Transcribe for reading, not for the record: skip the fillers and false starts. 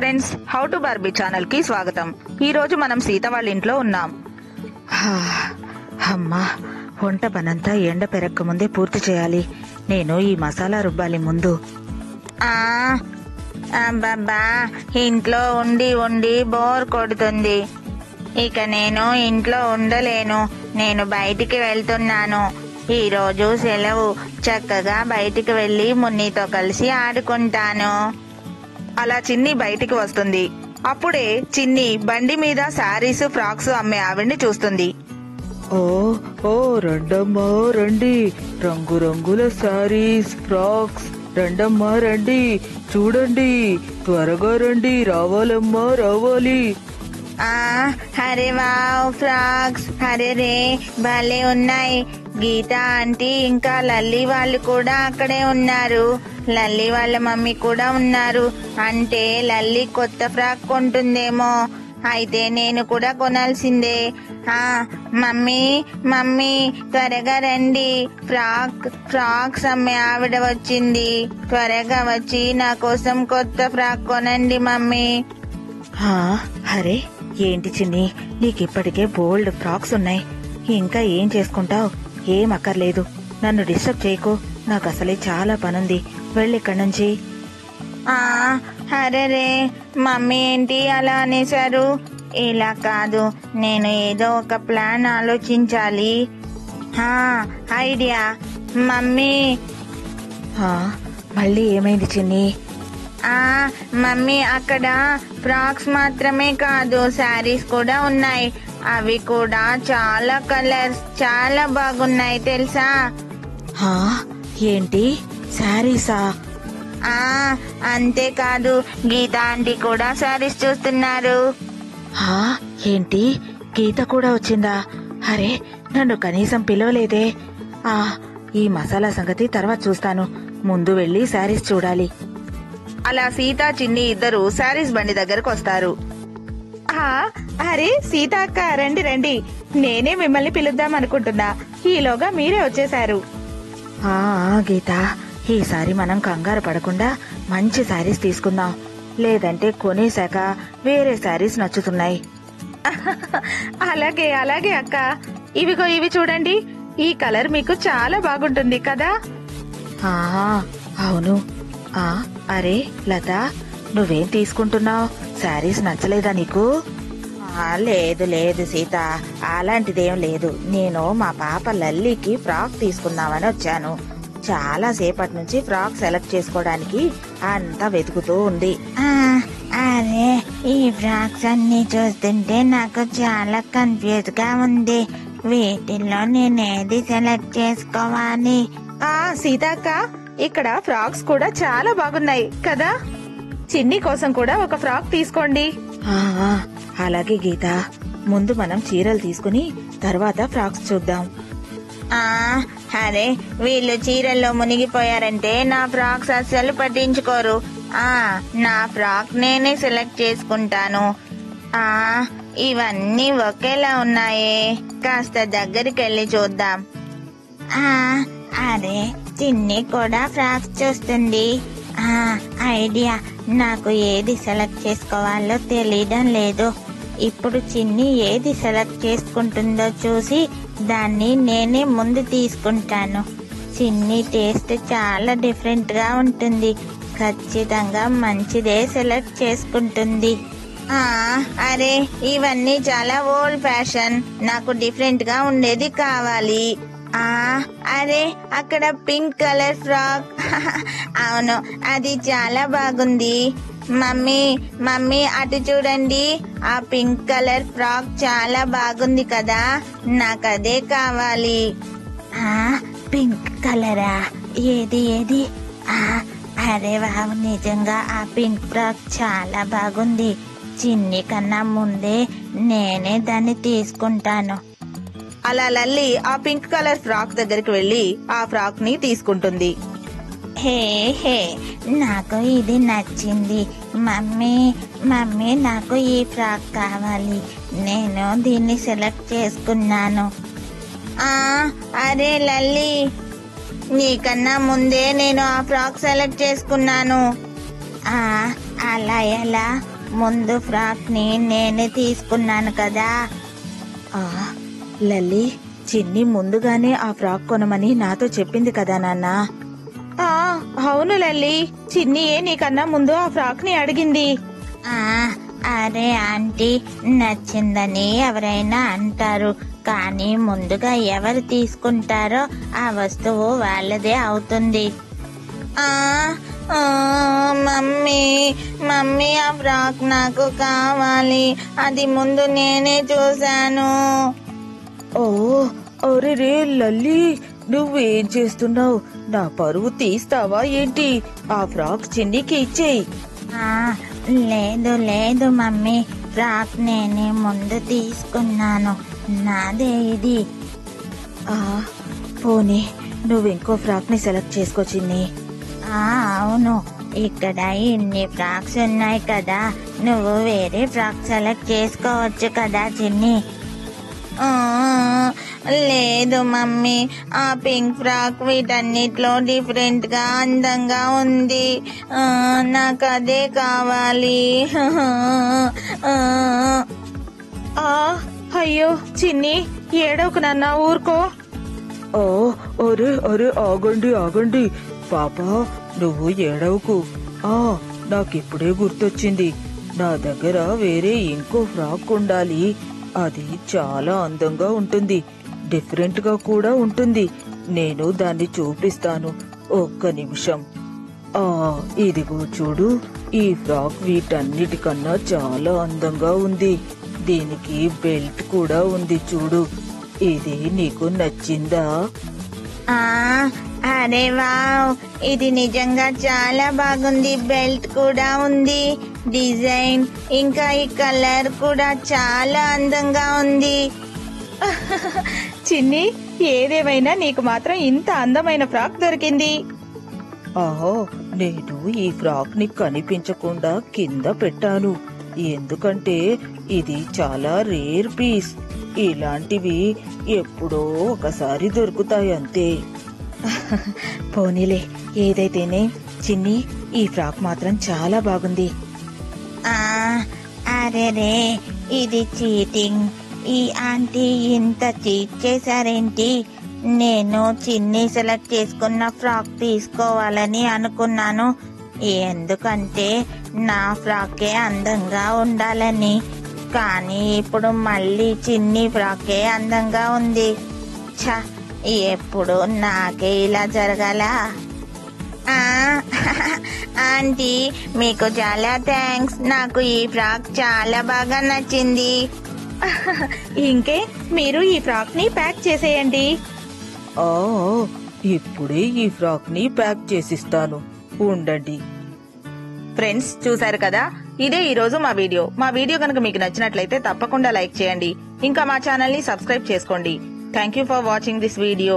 Friends, how to Barbie channel కి స్వాగతం. ఈ రోజు మనం సీత వాళ్ళ ఇంట్లో ఉన్నాం. అమ్మా, వంట పనంతా ఎండ పెరక్క ముందే పూర్తి చేయాలి. నేను ఈ మసాలా రుబ్బాలి ముందు. అబ్బబ్బా, ఇంట్లో ఉండి ఉండి బోర్ కొడుతుంది. ఇక నేను ఇంట్లో ఉండలేను. నేను బయటికి వెళ్తున్నాను. ఈ రోజు సెలవు. చక్కగా బయటికి వెళ్లి మున్నితో కలిసి ఆడుకుంటాను. అలా చిన్ని బయటికి వస్తుంది. అప్పుడే చిన్ని బండి మీద శారీస్, ఫ్రాక్స్ అమ్మే ఆవిడ్ని చూస్తుంది. ఓ ఓ రండమ్మా రండి, రంగురంగుల శారీస్, ఫ్రాక్స్, రండమ్మా రండి, చూడండి, త్వరగా రండి, రావాలమ్మా రావాలి. అరే వావ్, ఫ్రాక్స్, అరే రే, భలే ఉన్నాయి. గీత ఆంటీ ఇంకా లల్లి వాళ్ళు కూడా అక్కడే ఉన్నారు. లల్లి వాళ్ళ మమ్మీ కూడా ఉన్నారు. అంటే లల్లి కొత్త ఫ్రాక్ కొంటుందేమో. అయితే నేను కూడా కొనాల్సిందే. మమ్మీ మమ్మీ, త్వరగా రండి, ఫ్రాక్స్ అమ్మే ఆవిడ వచ్చింది. త్వరగా వచ్చి నా కోసం కొత్త ఫ్రాక్ కొనండి మమ్మీ. అరే ఏంటి చిన్ని, నీకిప్పటికే బోల్డ్ ఫ్రాక్స్ ఉన్నాయి. ఇంకా ఏం చేసుకుంటావు? ఏం అక్కర్లేదు, నన్ను డిస్టర్బ్ చేయకు. నాకు అసలే చాలా పనుంది. వెళ్ళిక్కడి నుంచి. అరే మమ్మీ ఏంటి అలా అనేశారు? ఇలా కాదు, నేను ఏదో ఒక ప్లాన్ ఆలోచించాలి. Idea mummy. మళ్ళీ ఏమైంది చిన్ని? మమ్మీ, అక్కడ ఫ్రాక్స్ మాత్రమే కాదు, శారీస్ కూడా ఉన్నాయి. అవి కూడా చాలా కలర్స్, చాలా బాగున్నాయి తెలుసా? ఏంటి, శారీసా? అంతేకాదు, గీత ఆంటీ కూడా శారీస్ చూస్తున్నారు. ఏంటి, గీత కూడా వచ్చిందా? అరే, నన్ను కనీసం పిలవలేదే. ఈ మసాలా సంగతి తర్వాత చూస్తాను. ముందు వెళ్ళి శారీస్ చూడాలి. అలా సీత, చిన్ని ఇద్దరు శారీస్ బండి దగ్గరకు వస్తారు. అరే సీత అక్క, రండి రండి. నేనే మిమ్మల్ని పిలుద్దాం అనుకుంటున్నా, ఈలోగా మీరే వచ్చేశారు. గీత, ఈసారి మనం కంగారు పడకుండా మంచి శారీస్ తీసుకుందాం. లేదంటే కొనేశాక వేరే శారీస్ నచ్చుతున్నాయి. అలాగే అలాగే అక్క. ఇవిగో ఇవి చూడండి, ఈ కలర్ మీకు చాలా బాగుంటుంది కదా? అవును. అరే లత, నువ్వేం తీసుకుంటున్నావు? శారీస్ నచ్చలేదా నీకు? లేదు లేదు సీత, అలాంటిదేం లేదు. నేను మా పాప లల్లికి ఫ్రాక్ తీసుకుందామని వచ్చాను. చాలా సేపటి నుంచి ఫ్రాక్ సెలెక్ట్ చేసుకోవడానికి అంతా వెతుకుతూ ఉంది. అరే, ఈ ఫ్రాక్స్ అన్ని చూస్తుంటే నాకు చాలా కన్ఫ్యూజ్ గా ఉంది. వీటిల్లో నేనేది సెలెక్ట్ చేసుకోవాలి? సీతాక్క, ఇక్కడ ఫ్రాక్స్ కూడా చాలా బాగున్నాయి కదా? చిన్ని కోసం కూడా ఒక ఫ్రాక్ తీసుకోండి. అలాగే గీత, ముందు మనం చీరలు తీసుకుని తర్వాత ఫ్రాక్స్ చూద్దాం. అరే, వీళ్ళు చీరల్లో మునిగిపోయారంటే నా ఫ్రాక్స్ అస్సలు పట్టించుకోరు. నా ఫ్రాక్ నేనే సెలెక్ట్ చేసుకుంటాను. ఇవన్నీ ఒకేలా ఉన్నాయే, కాస్త దగ్గరికి వెళ్ళి చూద్దాం. అరే, చిన్ని కూడా ఫ్రాక్స్ చూస్తుంది. ఐడియా, నాకు ఏది సెలెక్ట్ చేసుకోవాలో తెలియడం లేదు. ఇప్పుడు చిన్ని ఏది సెలెక్ట్ చేసుకుంటుందో చూసి దాన్ని నేనే ముందు తీసుకుంటాను. చిన్ని టేస్ట్ చాలా డిఫరెంట్ గా ఉంటుంది. ఖచ్చితంగా మంచిదే సెలెక్ట్ చేసుకుంటుంది. అరే, ఇవన్నీ చాలా ఓల్డ్ ఫ్యాషన్. నాకు డిఫరెంట్ గా ఉండేది కావాలి. అరే, అక్కడ పింక్ కలర్ ఫ్రాక్. అవును, అది చాలా బాగుంది. మమ్మీ అటు చూడండి, ఆ పింక్ కలర్ ఫ్రాక్ చాలా బాగుంది కదా? నాకదే కావాలి. పింక్ కలరా? ఏది ఏది? అరే వావ్, నిజంగా ఆ పింక్ ఫ్రాక్ చాలా బాగుంది. చిన్ని కన్నా ముందే నేనే దాన్ని తీసుకుంటాను. అలా లల్లి ఆ పింక్ కలర్ ఫ్రాక్ దగ్గరికి వెళ్లి ఆ ఫ్రాక్ ని తీసుకుంటుంది. హే, నాకు ఇది నచ్చింది. మమ్మీ నాకు ఈ ఫ్రాక్ కావాలి. నేను దీన్ని సెలెక్ట్ చేసుకున్నాను. అరే లల్లి, నీకన్నా ముందే నేను ఆ ఫ్రాక్ సెలెక్ట్ చేసుకున్నాను. అలా ఎలా? ముందు ఫ్రాక్ ని నేనే తీసుకున్నాను కదా. ఆ లల్లి, చిన్ని ముందుగానే ఆ ఫ్రాక్ కొనమని నాతో చెప్పింది కదా నాన్న. అవును లల్లి, చిన్నియే నీకన్నా ముందు ఆ ఫ్రాక్ ని అడిగింది. అరే ఆంటీ, నచ్చిందని ఎవరైనా అంటారు, కానీ ముందుగా ఎవరు తీసుకుంటారో ఆ వస్తువు వాళ్ళదే అవుతుంది. మమ్మీ మమ్మీ ఆ ఫ్రాక్ నాకు కావాలి, అది ముందు నేనే చూశాను. ఓ అరే రే లల్లి, నువ్వేం చేస్తున్నావు? నా పరువు తీస్తావా ఏంటి? ఆ ఫ్రాక్ చిన్నికి ఇచ్చేయి. లేదు లేదు మమ్మీ, ఫ్రాక్ నేనే ముందు తీసుకున్నాను, నాదే ఇది. పోనీ నువ్వు ఇంకో ఫ్రాక్ ని సెలెక్ట్ చేసుకో చిన్ని. అవును, ఇక్కడ ఇన్ని ఫ్రాక్స్ ఉన్నాయి కదా, నువ్వు వేరే ఫ్రాక్ సెలెక్ట్ చేసుకోవచ్చు కదా చిన్ని. లేదు మమ్మీ, ఆ పింక్ ఫ్రాక్ వీటన్నిటిలో డిఫరెంట్ గా అందంగా ఉంది, నాకు అదే కావాలి. అయ్యో చిన్ని, ఏడవకు నాన్న, ఊరుకో. అరే అరే ఆగండి ఆగండి పాపా, నువ్వు ఏడవకు. నాకిప్పుడే గుర్తొచ్చింది, నా దగ్గర వేరే ఇంకో ఫ్రాక్ ఉండాలి. అది చాలా అందంగా ఉంటుంది, డిఫరెంట్ గా కూడా ఉంటుంది. నేను దాన్ని చూపిస్తాను, ఒక్క నిమిషం. ఇదిగో చూడు, ఈ ఫ్రాక్ వీటన్నిటికన్నా చాలా అందంగా ఉంది. దీనికి బెల్ట్ కూడా ఉంది చూడు, ఇది నీకు నచ్చిందా? అరే వావ్, ఇది నిజంగా చాలా బాగుంది. బెల్ట్ కూడా ఉంది, డిజైన్ ఇంకా ఈ కలర్ కూడా చాలా అందంగా ఉంది. చిన్ని, ఏదేమైనా నీకు మాత్రం ఇంత అందమైన ఫ్రాక్ దొరికింది. నేను ఈ ఫ్రాక్ ని కనిపించకుండా కింద పెట్టాను, ఎందుకంటే ఇది చాలా రేర్ పీస్. ఇలాంటివి ఎప్పుడో ఒకసారి దొరుకుతాయి అంతే. పోనీలే, ఏదైతేనే చిన్ని, ఈ ఫ్రాక్ మాత్రం చాలా బాగుంది. అరే రే, ఇది చీటింగ్. ఈ ఆంటీ ఇంత చీట్ చేశారేంటి? నేను చిన్ని సెలెక్ట్ చేసుకున్న ఫ్రాక్ తీసుకోవాలని అనుకున్నాను, ఎందుకంటే నా ఫ్రాకే అందంగా ఉండాలని. కానీ ఇప్పుడు మళ్ళీ చిన్ని ఫ్రాకే అందంగా ఉంది. ఛ, ఎప్పుడు నాకే ఇలా జరగాల. ఆంటీ, మీకు చాలా థ్యాంక్స్, నాకు ఈ ఫ్రాక్ చాలా బాగా నచ్చింది. ఇంకే, మీరు ఈ ఫ్రాక్ ని ప్యాక్ చేసేయండి. ఇప్పుడే ఈ ఫ్రాక్ ని ప్యాక్ చేసిస్తాను, ఉండండి. ఫ్రెండ్స్, చూసారు కదా, ఇదే ఈ రోజు మా వీడియో కనుక మీకు నచ్చినట్లయితే తప్పకుండా లైక్ చేయండి, ఇంకా మా ఛానల్ ని సబ్స్క్రైబ్ చేసుకోండి. Thank you for watching this video.